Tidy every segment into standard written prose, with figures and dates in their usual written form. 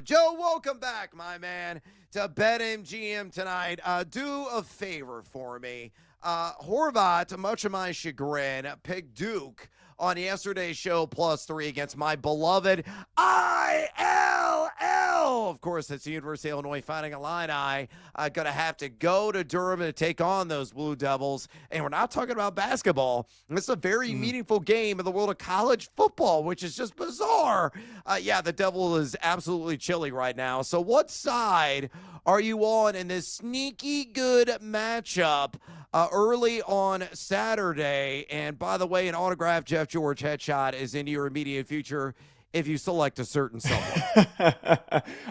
Joe, welcome back, my man, to BetMGM tonight. Do a favor for me. Horvat, much of my chagrin, picked Duke on yesterday's show +3 against my beloved ILL. Of course, it's the University of Illinois Fighting Illini. Going to have to go to Durham to take on those Blue Devils. And we're not talking about basketball. It's a very meaningful game in the world of college football, which is just bizarre. The Devil is absolutely chilly right now. So what side are you on in this sneaky good matchup early on Saturday? And by the way, an autographed Jeff George headshot is in your immediate future if you select a certain someone.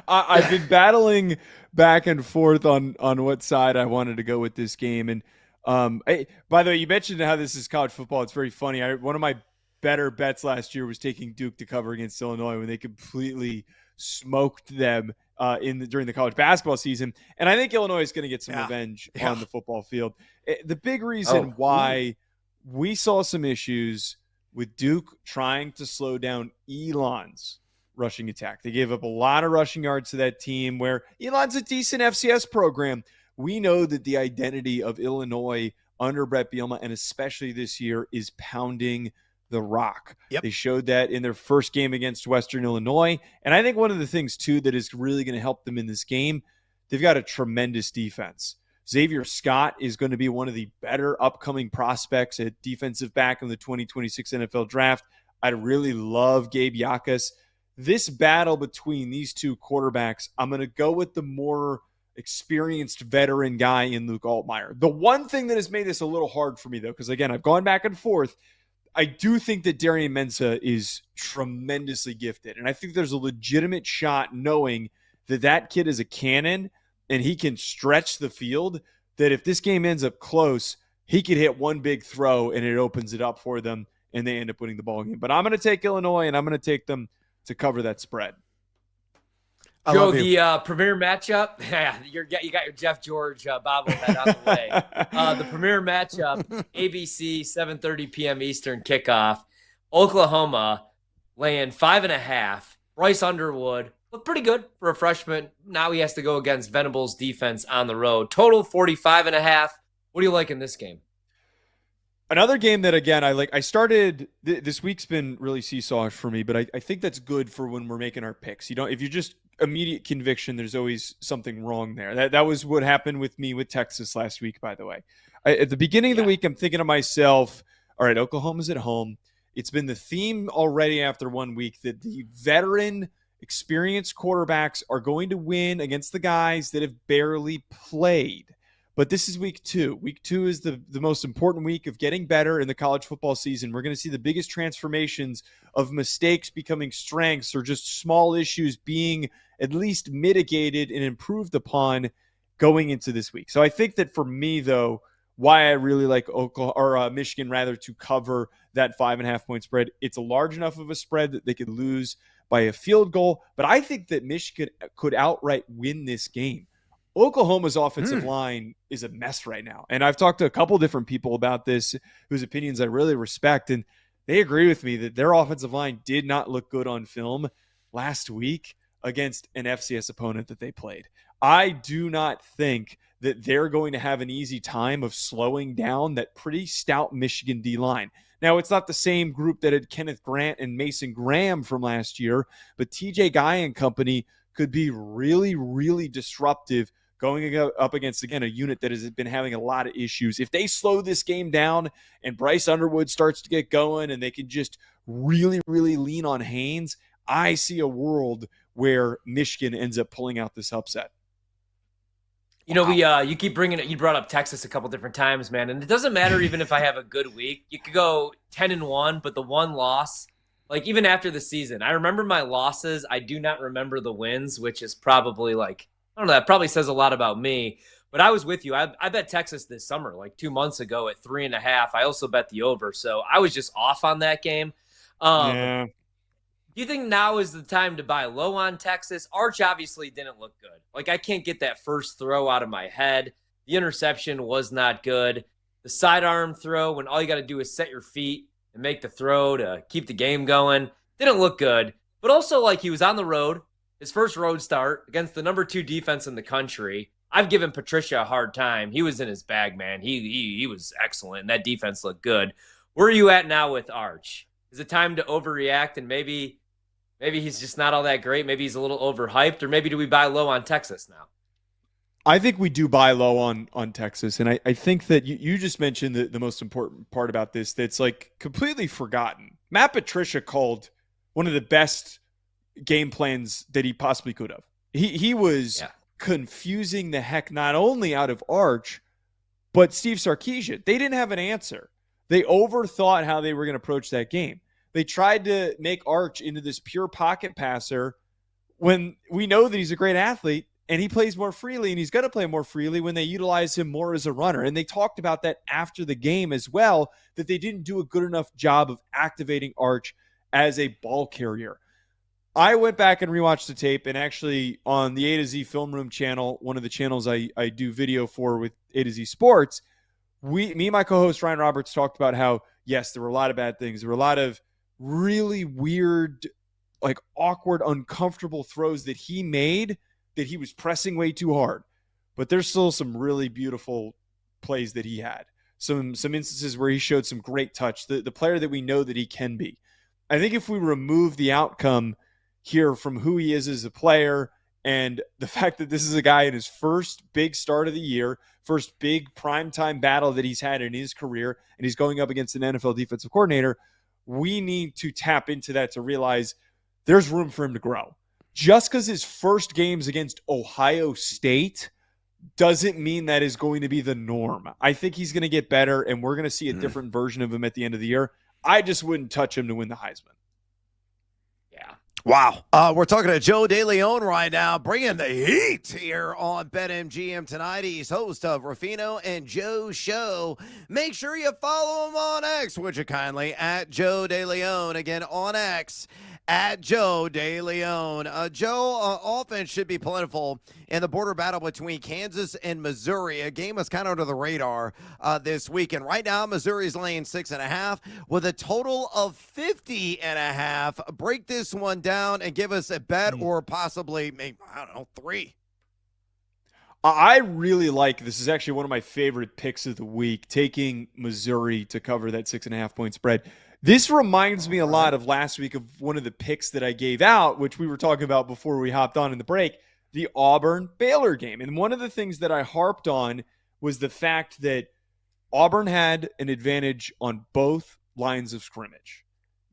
I've been battling back and forth on what side I wanted to go with this game. And by the way, you mentioned how this is college football. It's very funny. One of my better bets last year was taking Duke to cover against Illinois when they completely smoked them during the college basketball season. And I think Illinois is going to get some revenge on the football field. The big reason why we saw some issues with Duke trying to slow down Elon's rushing attack. They gave up a lot of rushing yards to that team where Elon's a decent FCS program. We know that the identity of Illinois under Brett Bielema, and especially this year, is pounding the rock. Yep. They showed that in their first game against Western Illinois. And I think one of the things, too, that is really going to help them in this game, they've got a tremendous defense. Xavier Scott is going to be one of the better upcoming prospects at defensive back in the 2026 NFL draft. I really love Gabe Yakas. This battle between these two quarterbacks, I'm going to go with the more experienced veteran guy in Luke Altmaier. The one thing that has made this a little hard for me, though, because, again, I've gone back and forth, I do think that Darian Mensah is tremendously gifted. And I think there's a legitimate shot knowing that kid is a cannon and he can stretch the field, that if this game ends up close, he could hit one big throw and it opens it up for them and they end up winning the ball game. But I'm going to take Illinois and I'm going to take them to cover that spread. Joe, the premier matchup, you got your Jeff George bobblehead out the way. The premier matchup, ABC, 7:30 p.m. Eastern kickoff. Oklahoma laying 5.5. Bryce Underwood looked pretty good for a freshman. Now he has to go against Venables' defense on the road. Total 45.5. What do you like in this game? Another game that, again, I started this week's been really seesawish for me, but I think that's good for when we're making our picks. If you just immediate conviction, there's always something wrong there. That was what happened with me with Texas last week, by the way. At the beginning of the week, I'm thinking to myself, all right, Oklahoma's at home. It's been the theme already after 1 week that the veteran, experienced quarterbacks are going to win against the guys that have barely played. But this is week 2. Week 2 is the most important week of getting better in the college football season. We're going to see the biggest transformations of mistakes becoming strengths or just small issues being at least mitigated and improved upon going into this week. So I think that for me, though, why I really like Michigan to cover that 5.5 point spread. It's a large enough of a spread that they could lose by a field goal. But I think that Michigan could outright win this game. Oklahoma's offensive line is a mess right now. And I've talked to a couple different people about this whose opinions I really respect. And they agree with me that their offensive line did not look good on film last week against an FCS opponent that they played. I do not think that they're going to have an easy time of slowing down that pretty stout Michigan D-line. Now, it's not the same group that had Kenneth Grant and Mason Graham from last year, but TJ Guy and company could be really, really disruptive going up against, again, a unit that has been having a lot of issues. If they slow this game down and Bryce Underwood starts to get going and they can just really, really lean on Haynes, I see a world where Michigan ends up pulling out this upset. You keep bringing it. You brought up Texas a couple different times, man. And it doesn't matter even if I have a good week. You could go 10-1, but the one loss, like even after the season, I remember my losses. I do not remember the wins, which is probably I don't know, that probably says a lot about me, but I was with you. I bet Texas this summer, like 2 months ago at 3.5. I also bet the over. So I was just off on that game. Do you think now is the time to buy low on Texas? Arch obviously didn't look good. Like I can't get that first throw out of my head. The interception was not good. The sidearm throw, when all you got to do is set your feet and make the throw to keep the game going, didn't look good. But also he was on the road. his first road start against the number 2 defense in the country. I've given Patricia a hard time. He was in his bag, man. He was excellent, and that defense looked good. Where are you at now with Arch? Is it time to overreact and maybe he's just not all that great? Maybe he's a little overhyped, or maybe do we buy low on Texas now? I think we do buy low on Texas. And I think that you just mentioned the most important part about this that's like completely forgotten. Matt Patricia called one of the best game plans that he possibly could have. He was confusing the heck not only out of Arch, but Steve Sarkisian. They didn't have an answer. They overthought how they were going to approach that game. They tried to make Arch into this pure pocket passer when we know that he's a great athlete and he plays more freely, and he's going to play more freely when they utilize him more as a runner. And they talked about that after the game as well, that they didn't do a good enough job of activating Arch as a ball carrier. I went back and rewatched the tape, and actually on the A to Z Film Room channel, one of the channels I do video for with A to Z Sports, me and my co-host Ryan Roberts talked about how, yes, there were a lot of bad things. There were a lot of really weird, like awkward, uncomfortable throws that he made that he was pressing way too hard. But there's still some really beautiful plays that he had. Some instances where he showed some great touch, the player that we know that he can be. I think if we remove the outcome here from who he is as a player and the fact that this is a guy in his first big start of the year, first big primetime battle that he's had in his career, and he's going up against an NFL defensive coordinator, we need to tap into that to realize there's room for him to grow. Just because his first game's against Ohio State doesn't mean that is going to be the norm. I think he's going to get better, and we're going to see a different version of him at the end of the year. I just wouldn't touch him to win the Heisman. Yeah. Wow. We're talking to Joe DeLeone right now, bringing the heat here on BetMGM tonight. He's host of Ruffino and Joe Show. Make sure you follow him on X, would you kindly, at Joe DeLeone. Again, on X, at Joe DeLeone. Joe, offense should be plentiful in the border battle between Kansas and Missouri. A game that's kind of under the radar this weekend. Right now, Missouri's laying 6.5 with a total of 50.5. Break this one down and give us a bet or possibly, maybe, I don't know, 3. I really like, this is actually one of my favorite picks of the week, taking Missouri to cover that 6.5 point spread. This reminds me a lot of last week of one of the picks that I gave out, which we were talking about before we hopped on in the break, the Auburn-Baylor game. And one of the things that I harped on was the fact that Auburn had an advantage on both lines of scrimmage.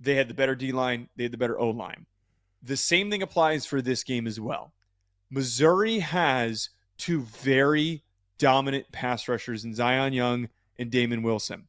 They had the better D-line, they had the better O-line. The same thing applies for this game as well. Missouri has 2 very dominant pass rushers in Zion Young and Damon Wilson.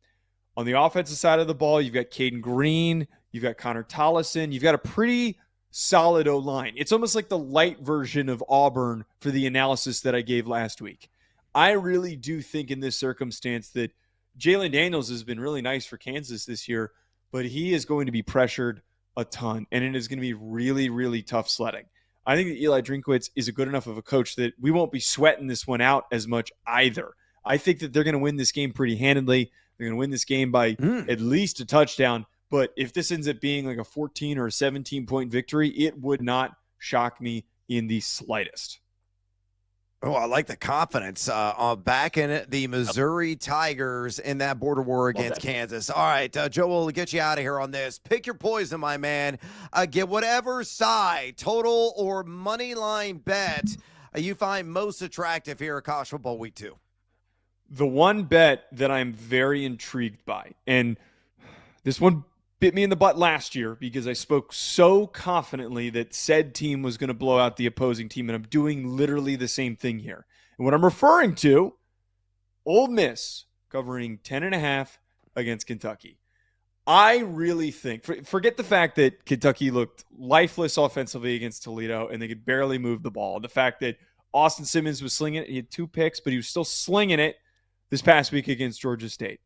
On the offensive side of the ball, you've got Caden Green, you've got Connor Tollison, you've got a pretty solid O-line. It's almost like the light version of Auburn for the analysis that I gave last week. I really do think in this circumstance that Jalen Daniels has been really nice for Kansas this year, but he is going to be pressured a ton, and it is going to be really, really tough sledding. I think that Eli Drinkwitz is a good enough of a coach that we won't be sweating this one out as much either. I think that they're going to win this game pretty handedly. They're going to win this game by at least a touchdown. But if this ends up being like a 14 or a 17-point victory, it would not shock me in the slightest. Oh, I like the confidence on backing the Missouri Tigers in that border war against Kansas. All right, Joe, we'll get you out of here on this. Pick your poison, my man. Get whatever side, total or money line bet you find most attractive here at College Football Week 2. The one bet that I'm very intrigued by, and this one bit me in the butt last year because I spoke so confidently that said team was going to blow out the opposing team, and I'm doing literally the same thing here. And what I'm referring to, Ole Miss covering 10.5 against Kentucky. I really think, forget the fact that Kentucky looked lifeless offensively against Toledo and they could barely move the ball. The fact that Austin Simmons was slinging it. He had 2 picks, but he was still slinging it this past week against Georgia State.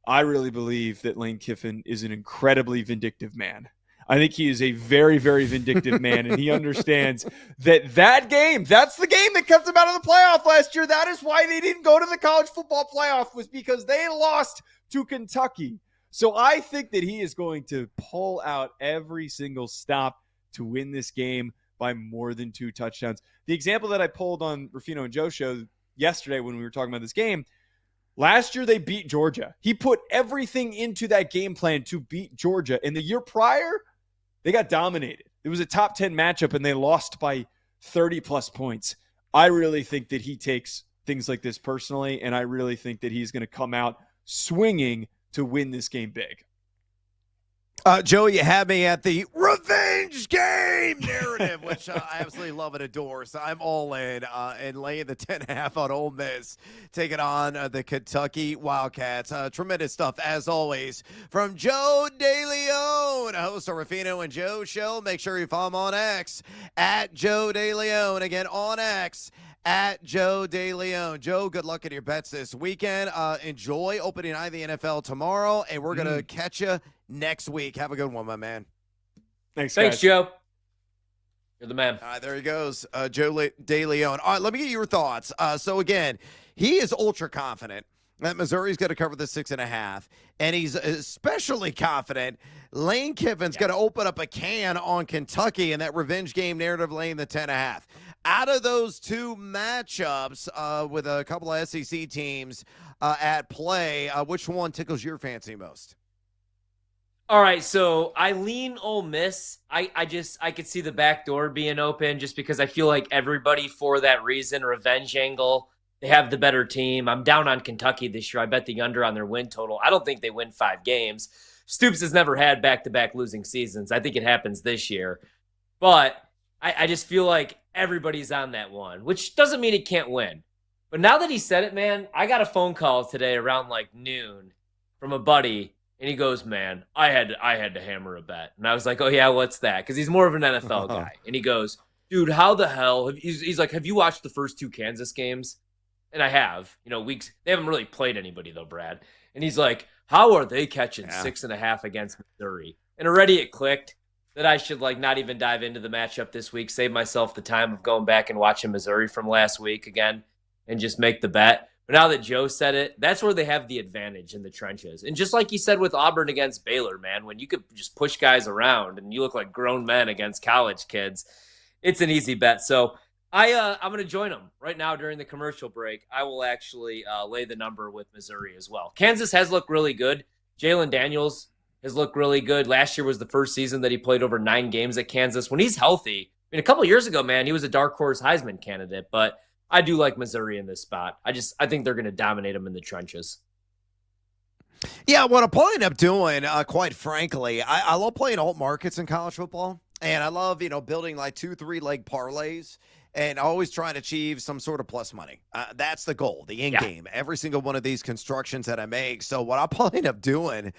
I really believe that Lane Kiffin is an incredibly vindictive man. I think he is a very, very vindictive man, and he understands that game, that's the game that kept them out of the playoff last year. That is why they didn't go to the college football playoff, was because they lost to Kentucky. So I think that he is going to pull out every single stop to win this game by more than 2 touchdowns. The example that I pulled on Rufino and Joe's show yesterday when we were talking about this game, last year they beat Georgia. He put everything into that game plan to beat Georgia. And the year prior, they got dominated. It was a top 10 matchup, and they lost by 30-plus points. I really think that he takes things like this personally, and I really think that he's going to come out swinging to win this game big. Joe, you had me at the revenge game narrative, which I absolutely love and adore. So I'm all in and laying the 10.5 on Ole Miss, taking on the Kentucky Wildcats. Tremendous stuff, as always, from Joe DeLeone, host of Rufino and Joe Show. Make sure you follow him on X at Joe DeLeone. Again, on X at Joe DeLeone. Joe, good luck at your bets this weekend. Enjoy opening night of the NFL tomorrow, and we're going to catch you next week. Have a good one, my man. Thanks, Joe. You're the man. All right, there he goes, Joe DeLeone. All right, let me get your thoughts. So, again, he is ultra confident that Missouri's going to cover the 6.5, and he's especially confident Lane Kiffin's going to open up a can on Kentucky in that revenge game narrative laying the 10.5. Out of those two matchups with a couple of SEC teams at play, which one tickles your fancy most? All right, so I lean Ole Miss. I could see the back door being open just because I feel like everybody, for that reason, revenge angle, they have the better team. I'm down on Kentucky this year. I bet the under on their win total. I don't think they win 5 games. Stoops has never had back-to-back losing seasons. I think it happens this year. But I just feel like everybody's on that one, which doesn't mean he can't win. But now that he said it, man, I got a phone call today around like noon from a buddy. And he goes, man, I had to hammer a bet. And I was like, oh, yeah, what's that? Because he's more of an NFL guy. And he goes, dude, how the hell? He's like, have you watched the first 2 Kansas games? And I have. Weeks. They haven't really played anybody, though, Brad. And he's like, how are they catching 6.5 against Missouri? And already it clicked that I should not even dive into the matchup this week, save myself the time of going back and watching Missouri from last week again and just make the bet. But now that Joe said it, that's where they have the advantage in the trenches. And just like you said with Auburn against Baylor, man, when you could just push guys around and you look like grown men against college kids, it's an easy bet. So I'm going to join them right now during the commercial break. I will actually lay the number with Missouri as well. Kansas has looked really good. Jalen Daniels has looked really good. Last year was the first season that he played over 9 games at Kansas. When he's healthy, a couple of years ago, man, he was a dark horse Heisman candidate, but I do like Missouri in this spot. I think they're going to dominate them in the trenches. Yeah, what I'm probably end up doing, quite frankly, I love playing alt markets in college football, and I love, building 2-3 leg parlays and always trying to achieve some sort of plus money. That's the goal, the end game, every single one of these constructions that I make. So what I'll probably end up doing,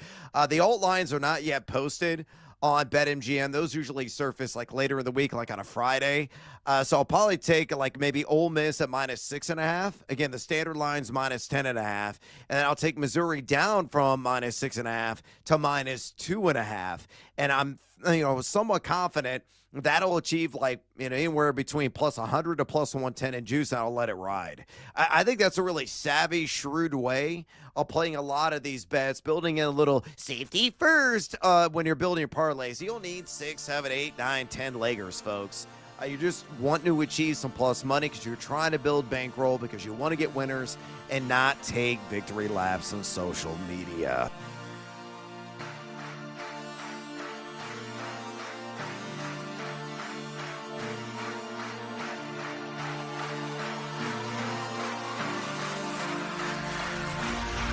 the alt lines are not yet posted on BetMGM. Those usually surface later in the week, on a Friday. So I'll probably take maybe Ole Miss at -6.5. Again, the standard line's -10.5. And then I'll take Missouri down from -6.5 to -2.5. And I'm somewhat confident that'll achieve anywhere between +100 to +110 in juice, and I'll let it ride. I think that's a really savvy, shrewd way of playing a lot of these bets, building in a little safety first when you're building your parlays. You don't need 6, 7, 8, 9, 10 leggers, folks. You just want to achieve some plus money because you're trying to build bankroll, because you want to get winners and not take victory laps on social media.